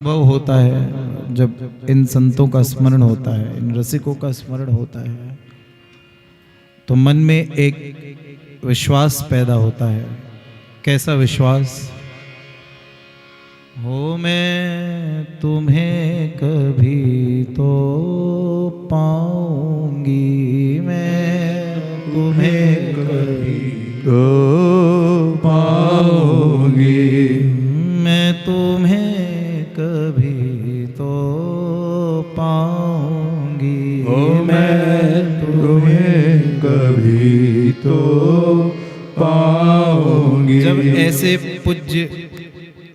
अनुभव होता है जब इन संतों का स्मरण होता है, इन रसिकों का स्मरण होता है, तो मन में एक विश्वास पैदा होता है। कैसा विश्वास? हो मैं तुम्हें कभी तो पाऊंगी, मैं तुम्हें कभी तो पाऊंगी, मैं तुम्हें कभी तो पाऊंगी, ओ मैं तुम्हें कभी तो पाऊंगी। जब ऐसे पूज्य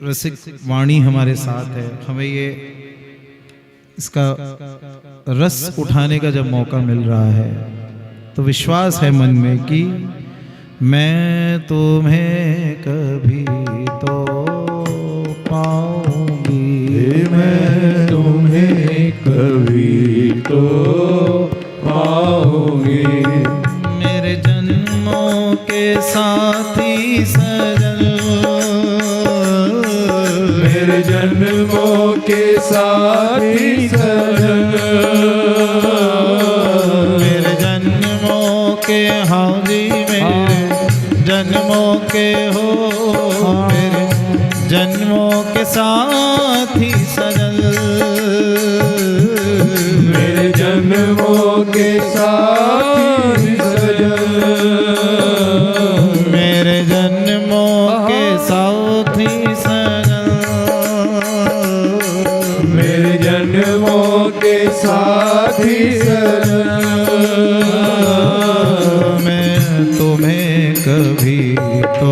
रसिक वाणी हमारे साथ है, हमें ये इसका रस उठाने का जब मौका मिल रहा है, तो विश्वास है मन में कि मैं तुम्हें कभी तो पाऊंगी, मैं तुम्हें कभी तो पाऊंगी। मेरे जन्मों के साथी सजन, मेरे जन्मों के साथी सजन, मेरे जन्मों के हाजी, मेरे जन्मों के हो, मेरे जन्मों के साथी सजन, मेरे जन्मों के साथी सजन, मेरे जन्मों के साथी सजन, मेरे जन्मों के साथी सजन। मैं तुम्हें कभी तो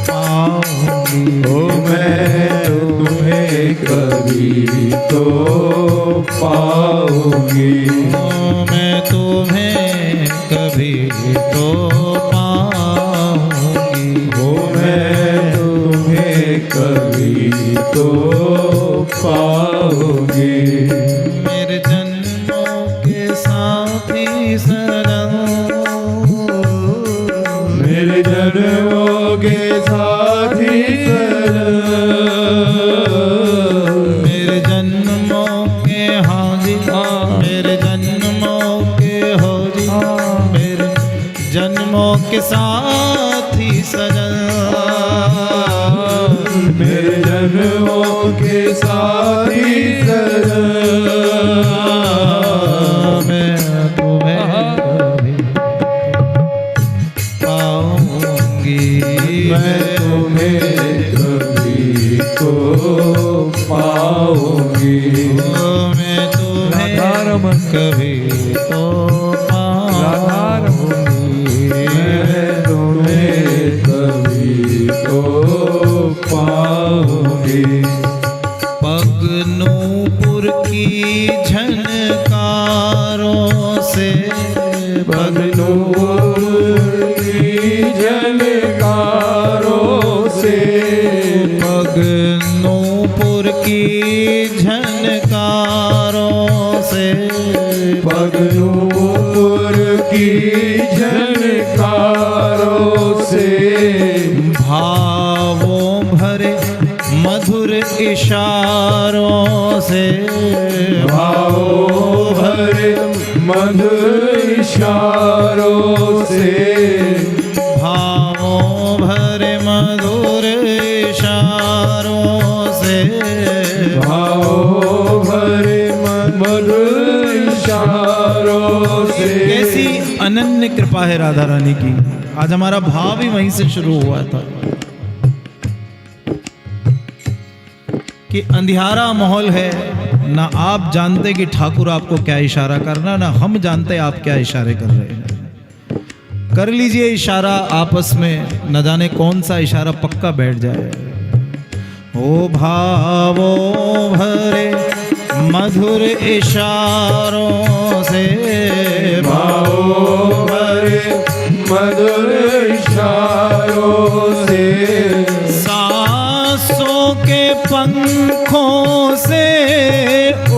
पाऊंगी, ओ मैं तुम्हें कभी तो पाऊंगी, मैं तुम्हें कभी तो पाऊंगी, ओ मैं तुम्हें कभी तो पाऊंगी। मेरे जन्मों के साथी सनम, मेरे जन्मों के साथी सजन, मेरे जन्मों के हाजी, मेरे जन्मों के हाजी, मेरे जन्मों के साथी सजन, मेरे जन्मों के साथी सजन। मैं तुम्हें कभी पाऊंगी, मैं तुम्हें कभी तो पाऊंगी, मैं तुम्हें कभी तो पाऊंगी, मैं तुम्हें कभी तो पाऊंगी। पगनूपुर की झनकारों से, पगनूपुर की झनकारों से, पगनूपुर की झनकारों से, पगनूपुर की झनकारों से, भावों भरे मधुर इशारों से, भावों भरे मधुर इशारों से, भावों भरे मधुर इशारों से, भावों भरे मधुर इशारों से। कैसी अनन्य कृपा है राधा रानी की। आज हमारा भाव ही वहीं से शुरू हुआ था कि अंधियारा माहौल है, ना आप जानते कि ठाकुर आपको क्या इशारा करना, ना हम जानते आप क्या इशारे कर रहे हैं। कर लीजिए इशारा आपस में, न जाने कौन सा इशारा पक्का बैठ जाए। ओ भावों भरे मधुर इशारों से, भावों भरे मधुर इशारों से, सांसों के पंखों से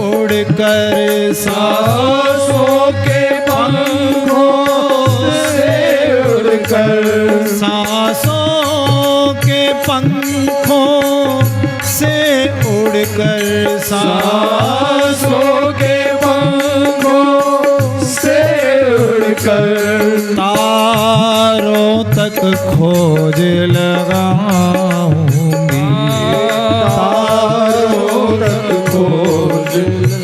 उड़कर, सांसों के पंखों से उड़कर, सांसों के पंखों से उड़ उड़कर सांसों के पंखों से उड़कर तारों तक खोज लगाऊंगी, तारों तक खोज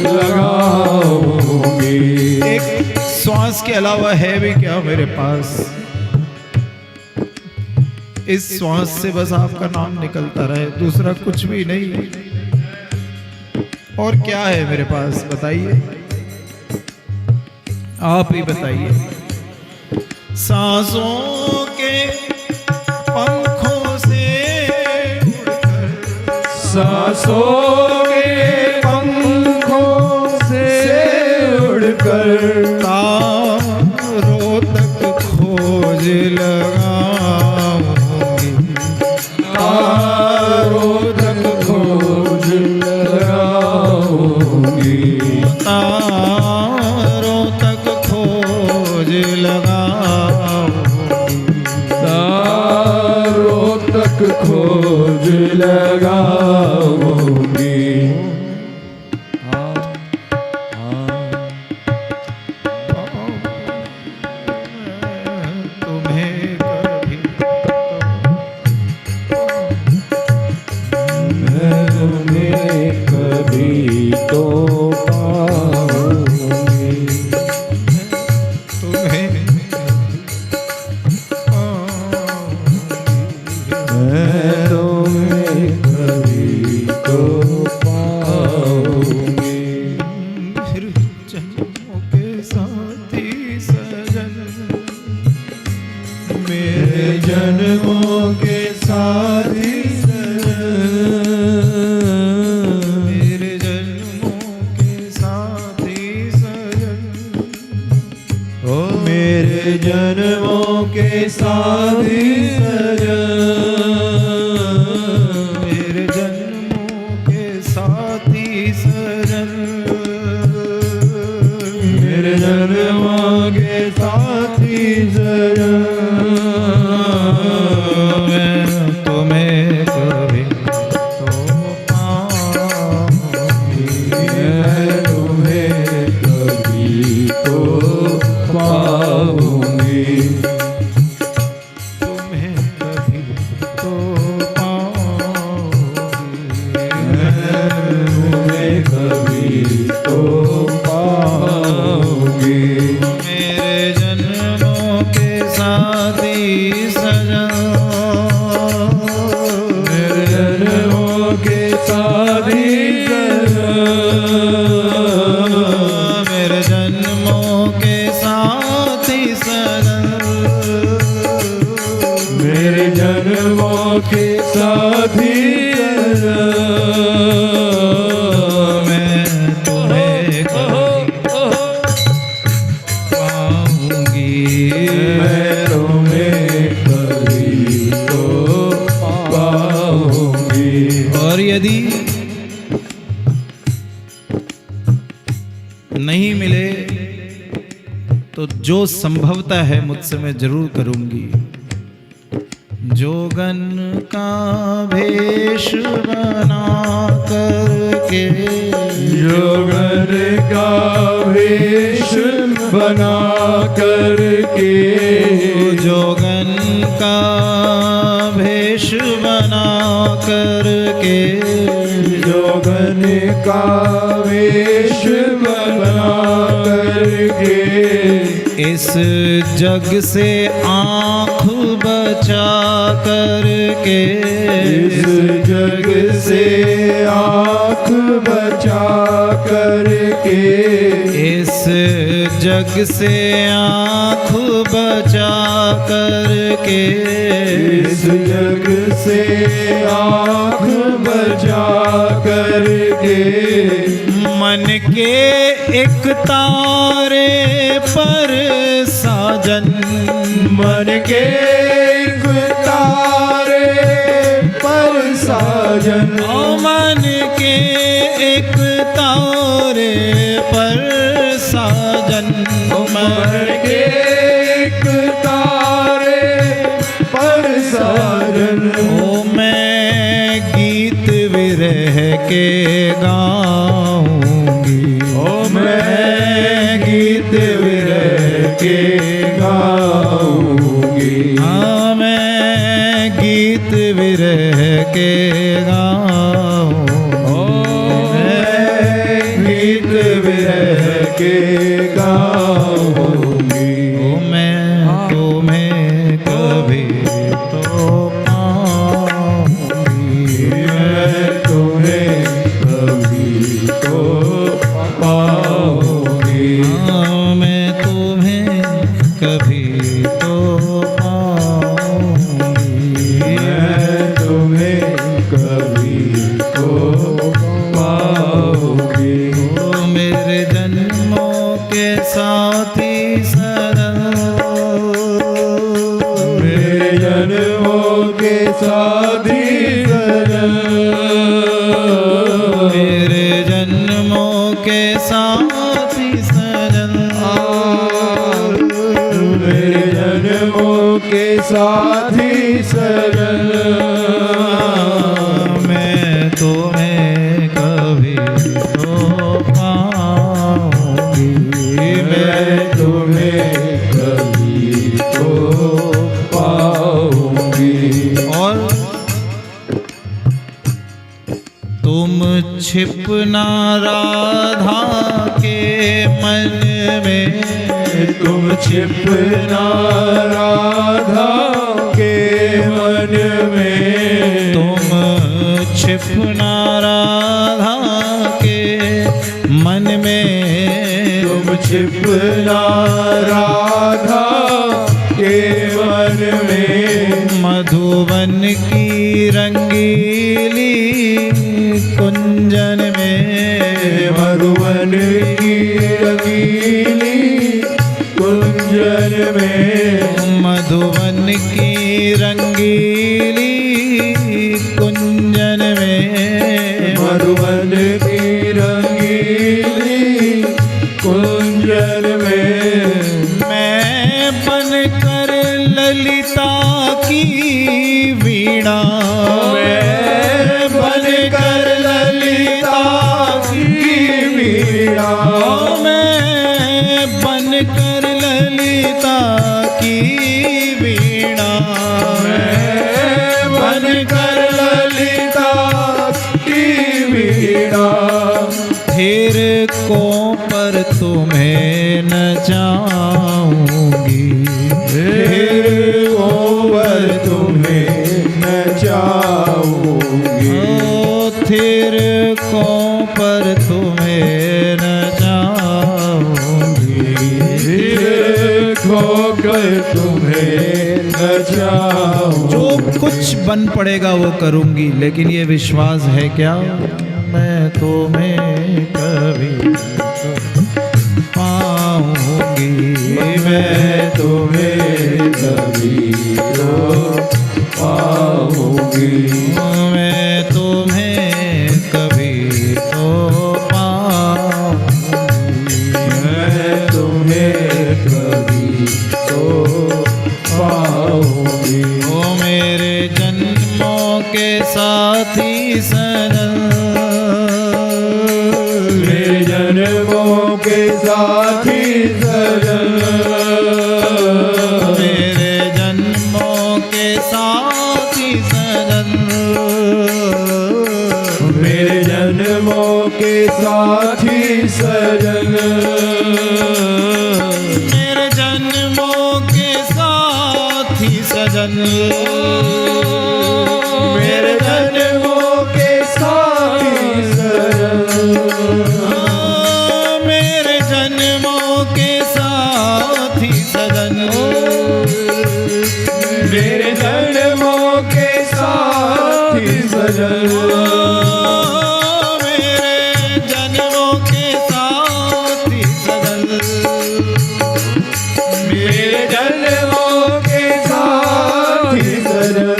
लगाऊंगी। एक श्वास के अलावा है भी क्या मेरे पास? इस श्वास से बस आपका नाम निकलता रहे, दूसरा कुछ भी नहीं। और क्या है मेरे पास बताइए, आप ही बताइए। सांसों के पंखों से सांसों के पंखों से उड़कर तारों तक खोज लगाऊंगी, तारों तक खोज लगाऊंगी। तारों तक खोज लगाऊंगी, तारों तक खोज लगाऊंगी। तुम्हें कभी मैं तुम्हें कभी तो पाऊंगी, तुम्हें मैं तुम्हें कभी तो पाऊंगी। फिर जन्मों के साथी सजन, मेरे जन्मों के साथी मेरे जन्मों के साथी सजन, ओ मेरे जन्मों के साथी सजन, मेरे जन्मों के साथी सजन, मेरे जन्मों के साथी सजन। मैं तुम्हें कभी तो पाऊंगी, मैं तुम्हें कभी तो पाऊंगी, तुम्हें कभी तो पाऊंगी, मैं तुम्हें कभी तो पाऊंगी। मेरे जन्मों के साथी सजन, मेरे जन्मों के साथी सजन, मेरे जन्मों के साथी सजन, मेरे जन्मों के साथी सजन। मैं तुम्हें कभी पाऊंगी, मैं तुम्हें कभी तो पाऊंगी। और यदि नहीं मिले तो जो संभवता है मुझसे मैं जरूर करूंगी। जोगन का भेष बना करके, जोगन का वेश बना करके, जोगन का भेष बना करके, जोगन का वेश बना करके, इस जग से आँख बचा करके, इस जग से आँख बचा करके, इस जग से आँख बचा करके, इस जग से आँख बचा करके, मन के एक तारे पर साजन, मन के एक तारे पर साजन, ओ मन के एक तारे पर साजन, मन के एक तारे पर साजन। ओ मैं गीत विरह के गाऊंगी। ओ मैं गीत विरह के गाऊंगी। हाँ मैं गीत विरह के गाऊंगी। ओ मैं गीत विरह के गाऊंगी। ओ मैं तुम्हें कभी तो पाऊंगी। मैं तुम्हें कभी तो पाऊंगी। हाँ मैं तुम्हें कभी तो पाऊंगी। मैं तुम्हें कभी तो पाऊंगी। ओ मेरे जन्मों के साथी सनम। मेरे जन्मों के साथी सनम। मेरे जन्मों के साथी सनम। मेरे जन्मों के साथी सनम। मैं तुम्हें कभी तो पाऊंगी। मैं तुम्हें कभी तो पाऊंगी। और तुम छिपना राधा के मन में। तुम छिपना राधा के मन में। तुम छिपना राधा के मन में। तुम छिपना राधा के मन में। मधुबन की रंगीली कुंजन में। मधुबन की रंगीली कुंजन में। मधुबन की रंगीली कुंजन में। मधुबन की रंगीली कुंजन में। मैं बनकर ललिता की वीणा। मैं बनकर ललिता की वीणा। मैं बनकर ललिता की वीणा। मैं बनकर ललिता की वीणा। फिर को पर तुम्हें न जाऊंगी। फिर ओवर तुम्हें नचाऊंगी। ओ फिर को पर तुम्हें न जाऊंगी। फिर खोकर तुम्हें नचाऊंगी। जो कुछ बन पड़ेगा वो करूंगी, लेकिन ये विश्वास है क्या मैं तुम्हें कभी पाऊंगी। मैं तुम्हें कभी तो पाऊंगी। मैं तुम्हें कभी तो पाऊंगी। मैं तुम्हें कभी तो पाऊंगी। ओ मेरे जन्मों के साथी सनम। मेरे जन्मों के साथी सनम। मेरे जन्मों के साथी सनम। मेरे जन्मों के साथी सजन। मेरे जन्मों के साथी सजन। मेरे जन्मों के साथी सजन। मेरे जन्मों के साथी सजन। मेरे जन्मों के साथी सजन। मेरे जन्मों के साथी सजन। मेरे जन्मों के साथी सजन।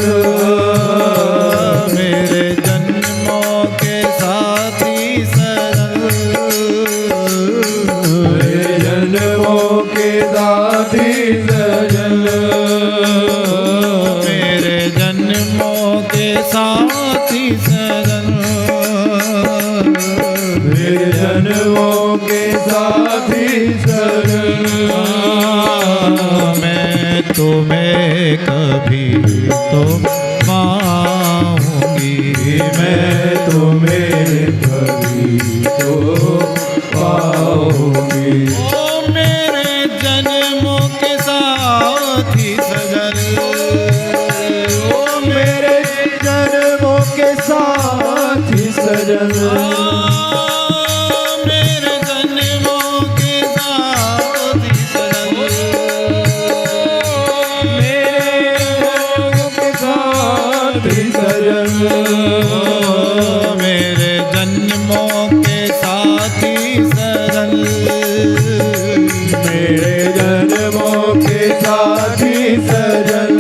मेरे जन्मों के साथी सजन। मैं तुम्हें कभी तो पाऊंगी, मैं तुम्हें कभी तो पाऊंगी। ओ मेरे जन्मों के साथी सजन, ओ मेरे जन्मों के साथी सजन। मेरे जन्मों के साथी सजन, मेरे जन्मों के साथी सजन। मेरे जन्मों के साथी सजन, मेरे जन्मों के साथी सजन।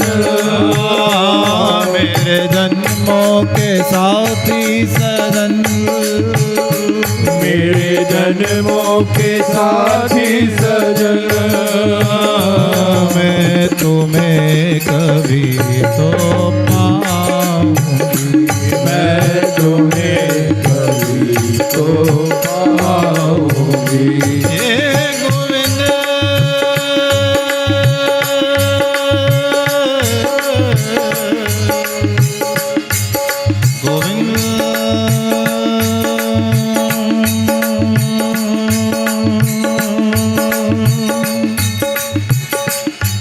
मेरे जन्मों के साथी सजन, मेरे जन्मों के साथी सजन। मैं तुम्हें कभी तो पाऊंगी, मैं तुम्हें कभी तो पाऊंगी। हे गोविंद गोविंद।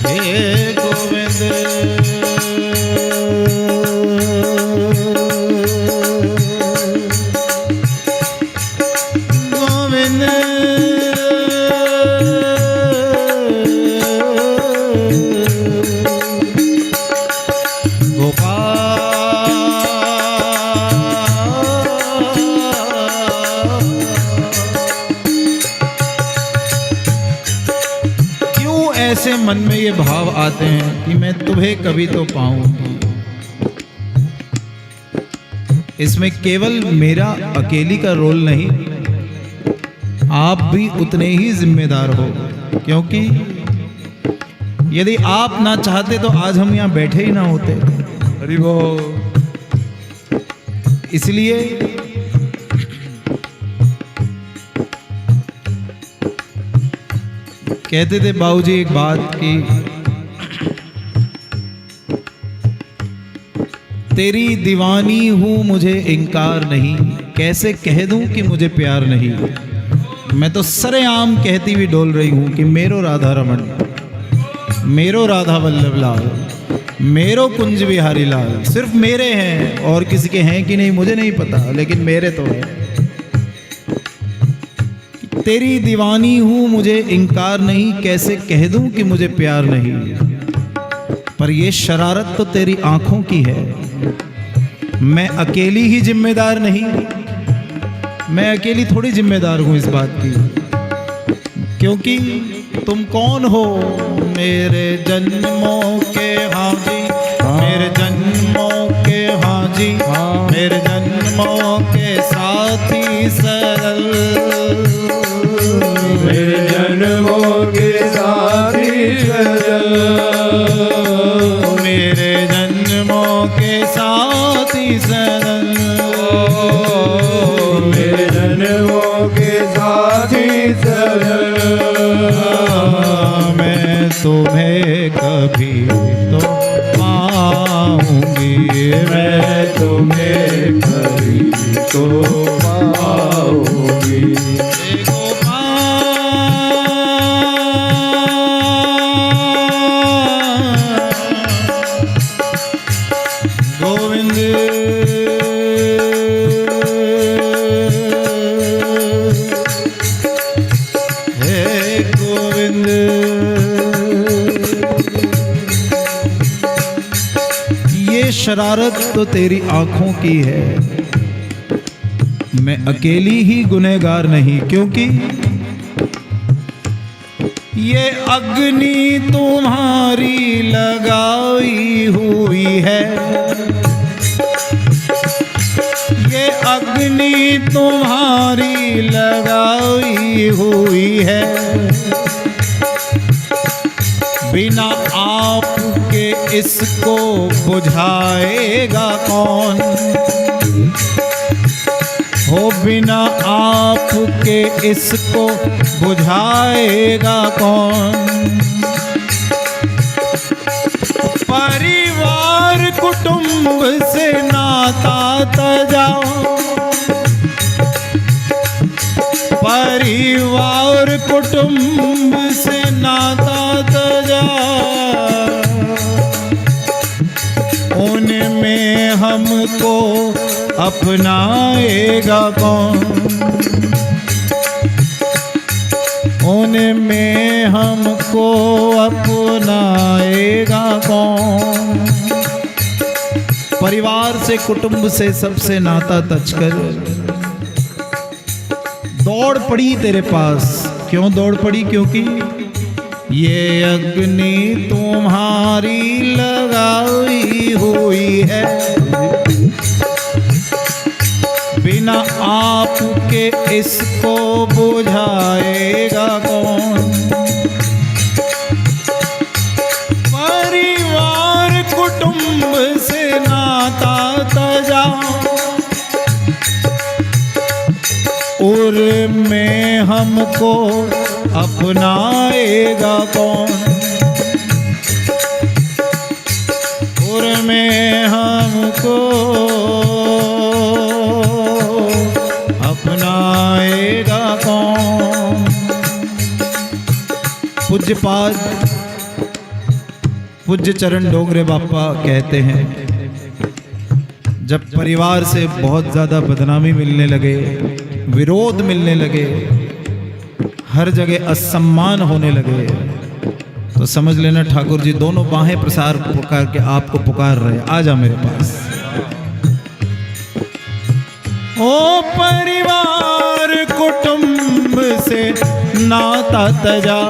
हे गोविंद गोविंद क्यों ऐसे मन में ये भाव आते हैं कि मैं तुम्हें कभी तो पाऊंगी? इसमें केवल मेरा अकेली का रोल नहीं, आप भी उतने ही जिम्मेदार हो, क्योंकि यदि आप ना चाहते तो आज हम यहाँ बैठे ही ना होते। हरि बोल। इसलिए कहते थे बाबूजी एक बात कि तेरी दीवानी हूँ मुझे इनकार नहीं, कैसे कह दूं कि मुझे प्यार नहीं। मैं तो सरेआम कहती हुई डोल रही हूँ कि मेरो राधा रमन, मेरो राधा वल्लभ लाल, मेरो कुंज बिहारी लाल। सिर्फ मेरे हैं, और किसी के हैं कि नहीं मुझे नहीं पता, लेकिन मेरे तो हैं। तेरी दीवानी हूँ मुझे इनकार नहीं, कैसे कह दूं कि मुझे प्यार नहीं। पर ये शरारत तो तेरी आंखों की है, मैं अकेली ही जिम्मेदार नहीं। मैं अकेली थोड़ी जिम्मेदार हूं इस बात की, क्योंकि तुम कौन हो? मेरे जन्मों के हाजी, मेरे जन्मों के हाजी, मेरे जन्मों के साथी सरल, मेरे जन्मों के साथी सजन। मेरे जन्मों के साथी सरल, मेरे जन्मों के साथी सजन। मैं तुम्हें कभी तो पाऊंगी, मैं तुम्हें कभी तो पाऊंगी। गोविंद हे गोविंद। ये शरारत तो तेरी आंखों की है, मैं अकेली ही गुनहगार नहीं, क्योंकि ये अग्नि तुम्हारी लगाई हुई है, ये अग्नि तुम्हारी लगाई हुई है। बिना आपके इसको बुझाएगा कौन? हो बिना आपके इसको बुझाएगा कौन। परिवार कुटुंब से नाता तजा, परिवार कुटुंब से नाता तजा, उनमें हमको अपनाएगा कौन। उनमें हमको अपनाएगा कौन। परिवार से कुटुंब से सबसे नाता तजकर दौड़ पड़ी तेरे पास। क्यों दौड़ पड़ी? क्योंकि ये अग्नि तुम्हारी लगाई हुई है, बिना आपके इसको बुझाएगा कौन। परिवार कुटुंब से नाता तजा, और में हमको अपनाएगा कौन। और में हमको अपनाएगा कौन। पूज्यपाद पूज्य चरण डोंगरे बापा कहते हैं, जब परिवार से बहुत ज़्यादा बदनामी मिलने लगे, विरोध मिलने लगे, हर जगह असम्मान होने लगे, तो समझ लेना ठाकुर जी दोनों बाहें प्रसार पुकार के आपको पुकार रहे, आ जा मेरे पास। ओ परिवार कुटुंब से नाता तजा,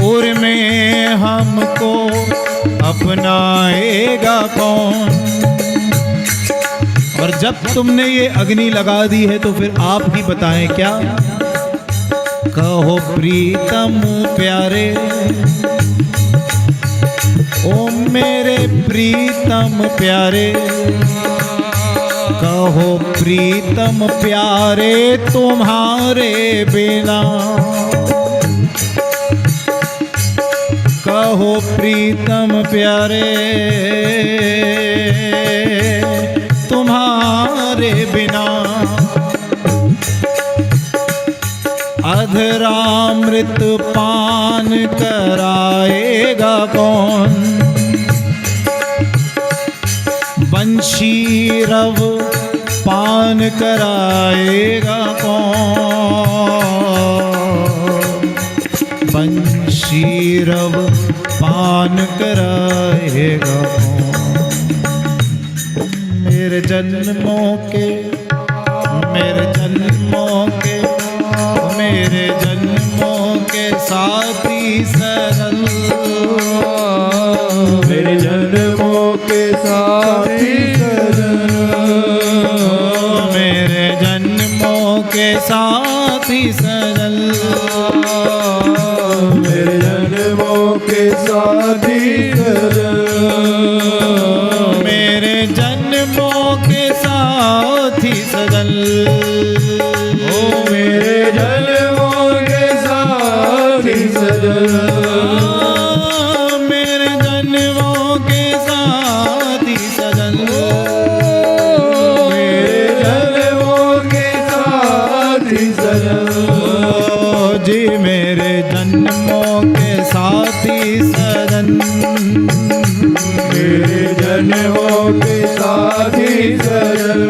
और में हमको अपनाएगा कौन। और जब तुमने ये अग्नि लगा दी है तो फिर आप ही बताएं क्या। कहो प्रीतम प्यारे, ओ मेरे प्रीतम प्यारे, कहो प्रीतम प्यारे तुम्हारे बिना, कहो प्रीतम प्यारे तुम्हारे बिना, अधरामृत पान कराएगा कौन। बंशी रव पान कराएगा कौन। बंशी रव पान कराएगा कौन। मेरे जन्मों के, मेरे जन्मों के, मेरे जन्मों के साथी सरल, मेरे जन्मों के साथी सरल, मेरे जन्मों के साथी सरल, मेरे जन्मों के साथी सरल, मेरे जन्मों के साथी सजल, ओ मेरे जन्मों के साथी सजल, मेरे जन्मों के साथी सजल, मेरे जन्मों के साथी सजल, जी मेरे जन्मों के साथी सजन, मेरे जन्मों के साथी सजल,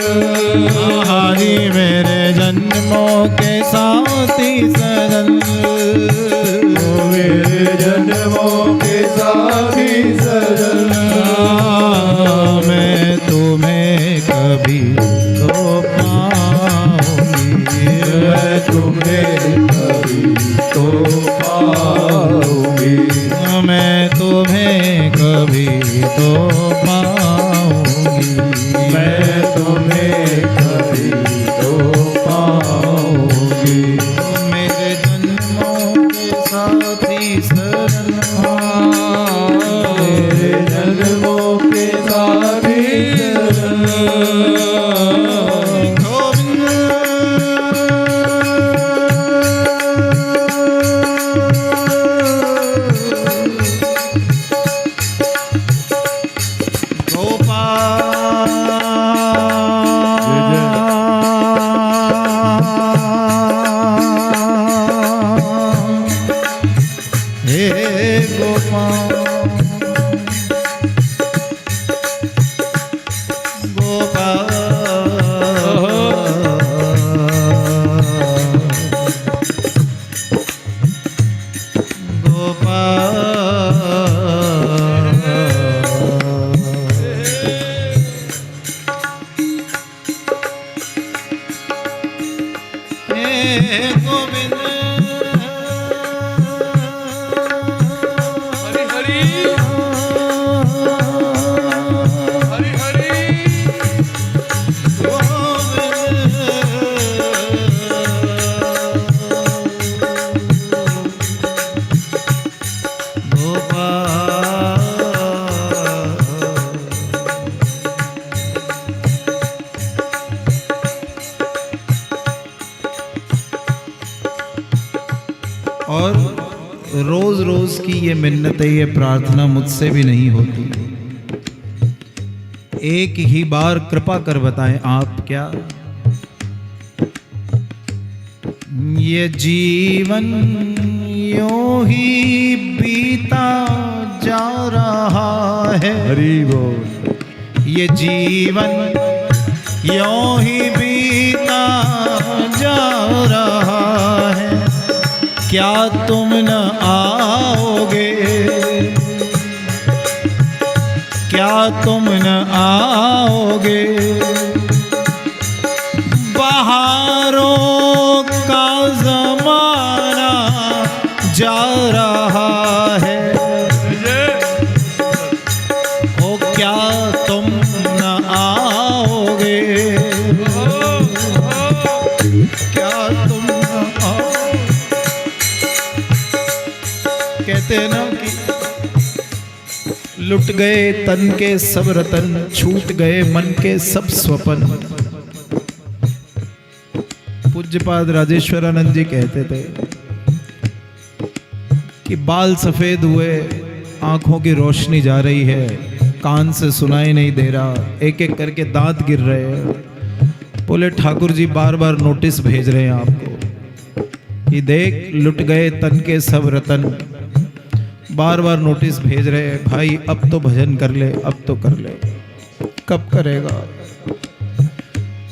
हारी मेरे जन्मों के साथी सजन, मेरे जन्मों के साथी सजल, मैं तुम्हें कभी तो पाऊंगी, मैं तुम्हें कभी तो पाऊंगी, मैं तुम्हें कभी तो पाऊंगी, मैं तुम्हें कभी तो पाऊंगी, मेरे जन्मों के साथी सरल, मेरे जन्मों के साथी सरल, गोविंद हरि हरि हरि हरि और रोज रोज की ये मिन्नतें, ये प्रार्थना मुझसे भी नहीं होती। एक ही बार कृपा कर बताएं आप क्या ये जीवन यूं ही बीता जा रहा है। हरि बोल। ये जीवन यूं ही बीता जा रहा है, क्या तुम न आओगे, क्या तुम न आओगे। बहारों का जमाना जा रहा है, ओ क्या तुम न आओगे, क्या तुम न आओगे। कहते हैं ना कि लुट गए तन के सब रतन, छूट गए मन के सब स्वपन। पूज्यपाद राजेश्वरानंद जी कहते थे कि बाल सफेद हुए, आंखों की रोशनी जा रही है, कान से सुनाई नहीं दे रहा, एक एक करके दांत गिर रहे हैं। बोले ठाकुर जी बार बार नोटिस भेज रहे हैं आपको कि देख लुट गए तन के सब रतन, बार बार नोटिस भेज रहे हैं भाई, अब तो भजन कर ले, अब तो कर ले। कब करेगा।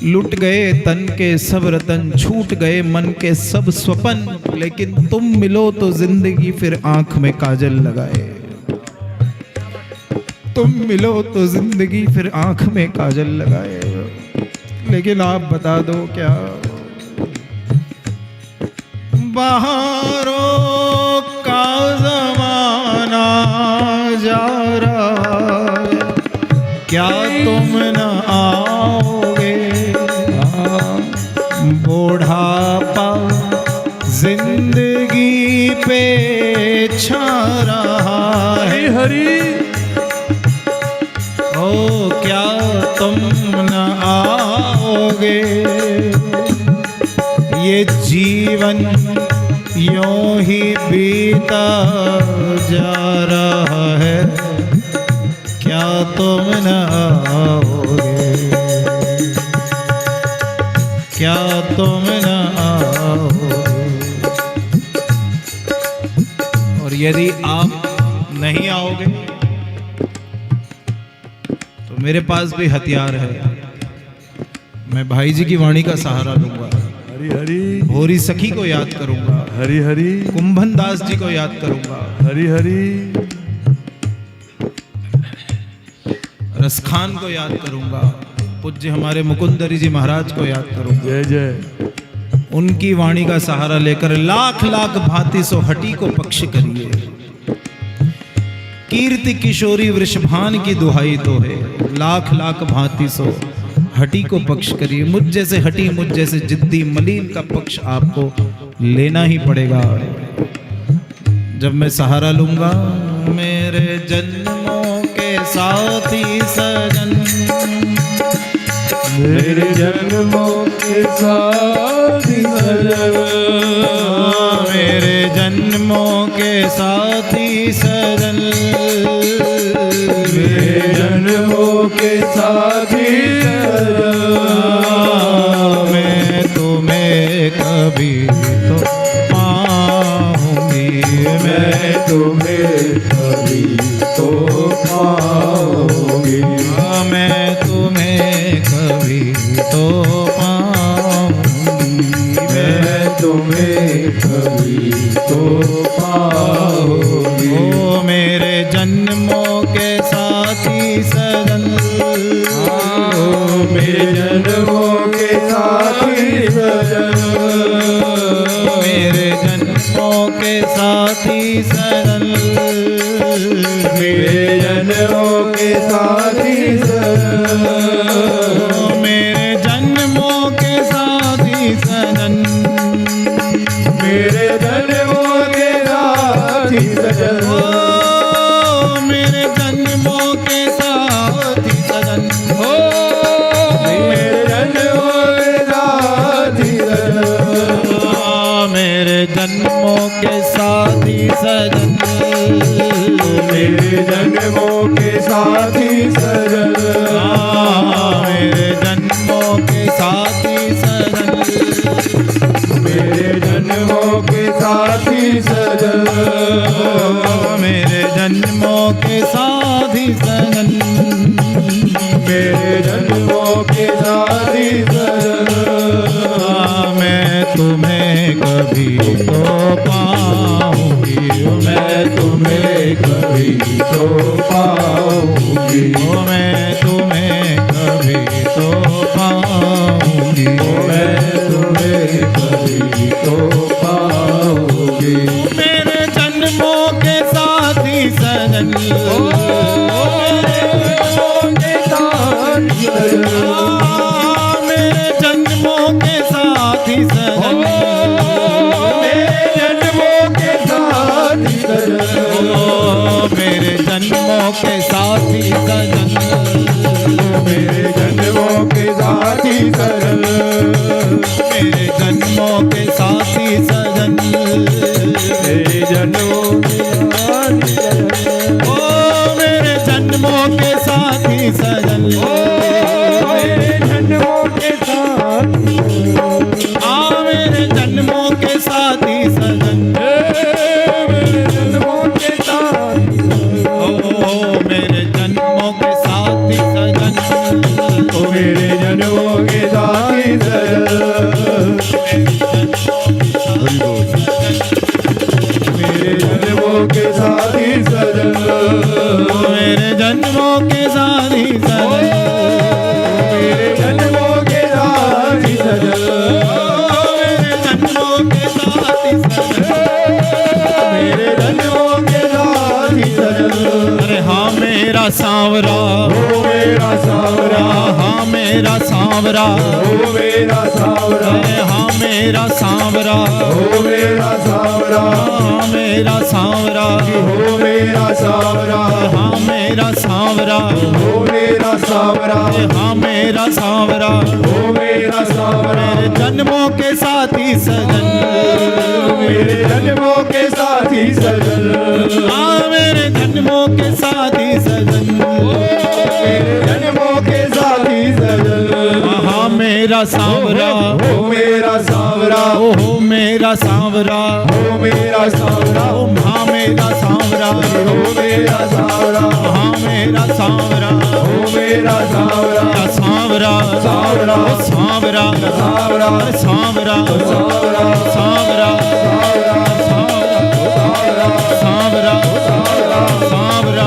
लुट गए तन के सब रतन, छूट गए मन के सब स्वपन, लेकिन तुम मिलो तो जिंदगी फिर आंख में काजल लगाए। तुम मिलो तो जिंदगी फिर आंख में काजल लगाए। लेकिन आप बता दो क्या बहारों का जमाना जा रहा है, क्या तुम न आओगे। बुढ़ापा जिंदगी पे छा रहा है, हरि ओ क्या तुम न आओगे। ये जीवन यूं ही बीता जा रहा है, क्या तुम न आओगे, क्या तुम न आओगे। और यदि आप नहीं आओगे तो मेरे पास भी हथियार है। मैं भाई जी की वाणी का सहारा लूंगा, हरि हरि भोरी सखी को याद करूंगा, हरि हरि कुंभन दास जी को याद करूंगा, हरि हरि रसखान को याद करूंगा, पूज्य हमारे मुकुंदरी जी महाराज को याद करूंगा। जय जय। उनकी वाणी का सहारा लेकर लाख लाख भांति सो हटी को पक्ष करिए। कीर्ति किशोरी वृषभान की दुहाई तो है, लाख लाख भांति सो हटी को पक्ष करिए। मुझ जैसे हटी, मुझ जैसे जिद्दी मलीन का पक्ष आपको लेना ही पड़ेगा। जब मैं सहारा लूंगा, मेरे जन्मों के साथी सजन, मेरे जन्मों के साथी सजन, मेरे जन्मों के साथी सजन, मेरे जन्मों के साथी सजन, मैं तुम्हें कभी तो पाऊंगी, मैं तुम्हें कभी तो पाऊंगी, मैं तुम्हें कभी तो पाऊंगी, मैं तुम्हें कभी तो पाऊंगी। ओ मेरे जन्मों के साथी सजन, मेरे जन्मों के साथी सजन, साथी सजन, मेरे जन्मों के साथी सजन, मेरे जन्मों के साथी सजन, मेरे जन्मों के साथी सजन, मेरे जन्मों के साथी सजन, मेरे जन्मों के साथी सजन, मेरे जन्मों के साथी सजन, मेरे जन्मों के साथी सजन, मेरे जन्मों के साथी सजन, मेरे जन्मों के साथी सजन, मेरे जन्मों के साथी सजन, मेरे जन्मों के साथी सजन, मैं तुम्हें कभी तो पाऊंगी, मैं तुम्हें कभी तो पाऊंगी, मैं तुम्हें कभी तो पाऊंगी, मैं तुम्हें कभी तो पाऊंगी, मेरे जन्मों के साथी सजन, मेरे जन्मों के साथी सजन, मेरे जन्मों के साथी सजन, मेरे जन्मों के साथी सजन, मेरे जन्मों के साथी सजन, मेरे जन्मों के साथी सजन, मेरे जन्मों के साथी सजन, ओ मेरे जन्मों के साथी सजन, मेरे जन्मों के साथी मेरे जन्मों के साथी सजन, मेरे जन्मों के साथी ओ मेरे जन्मों के साथी सजन, ओ मेरे जन्मों के साथी सजन, मेरे जन्मों के साथी सजन, मेरे जन्मों के साथी सजन, मेरे जन्मों के साथी सजन, मेरे जन्मों के साथी सजन, मेरे जन्मों के साथी सजन, अरे हाँ मेरा सांवरा, ओ मेरा सावरा, हाँ मेरा सांवरा, ओ मेरा सावरा, अरे हाँ मेरा सांवरा, ओ मेरा सावरा, हाँ मेरा सांवरा, ओ मेरा सावरा, हाँ मेरा सांवरा, ओ मेरा सावरा, हाँ मेरा सांवरा, ओ मेरा सावरा, मेरे जन्मों के साथी सजन, मेरे जन्मों के साथी सजन, हाँ मेरे जन्मों के साथी सजन, मेरे जन्मों के साथी सजन, हाँ मेरा सांवरा, ओ मेरा सावरा, ओहो मेरा सांवरा, ओ मेरा सावरा, हाँ मेरा सांवरा, ओ मेरा सावरा, हाँ मेरा सांवरा, ओ मेरा सावरा, सांवरा, सावरा, सांवरा, सावरा, सांवरा, सावरा, सांवरा, सांवरा, सांवरा, सांवरा,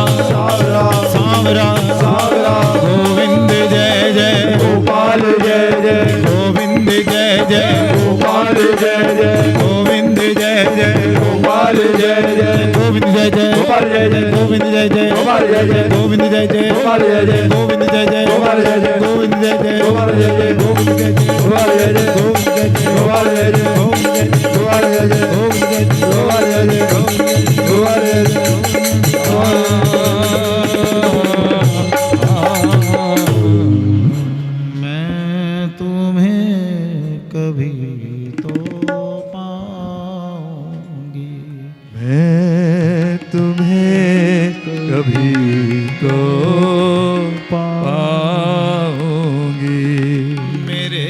सांवरा, सावरा, गोविंद जय जय, गोपाल जय जय, गोविंद जय जय, गोपाल जय जय, गोविंद जय जय, गोपाल जय जय, गोविंद जय जय, गोपाल जय जय, गोविंद जय जय, गोपाल जय जय, गोविंद जय जय, गोपाल जय जय, गोविंद जय जय, गोपाल जय जय, गोविंद जय जय, गोपाल जय जय, गोविंद जय जय, गोपाल जय जय, गोविंद जय जय, गोपाल जय जय, गोविंद जय जय, गोपाल जय जय, गोविंद जय जय, गोपाल जय जय, गोपाल जय जय, मैं तुम्हें कभी तो पाऊंगी, मैं तुम्हें कभी तो पाऊंगी, मेरे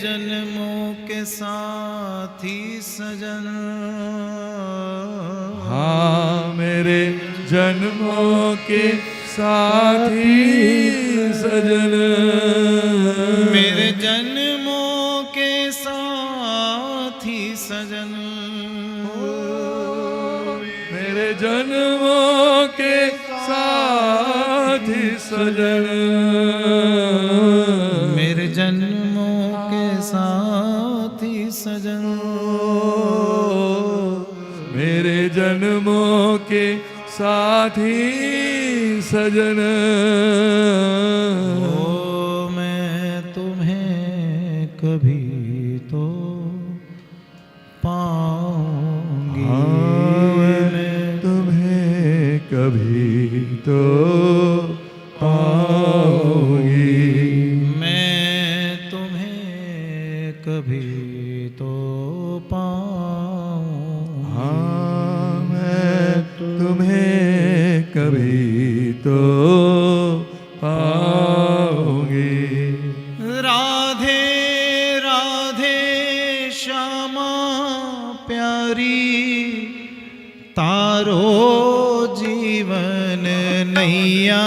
जन्मों के साथी सजन, हाँ मेरे जन्मों के साथी सजन, मेरे जन्मों के साथी सजन, मेरे जन्मों के साथी सजन, मेरे जन्मों के साथी सजन, मेरे जन्मों के साथी सजन। ओ मैं तुम्हें कभी तो पाऊंगी, मैं तुम्हें कभी तो पाऊंगी, मैं तुम्हें कभी तो पाऊंगी। हाँ मैं तुम्हें कभी तो पाऊंगी। राधे राधे श्यामा प्यारी, तारो जीवन नैया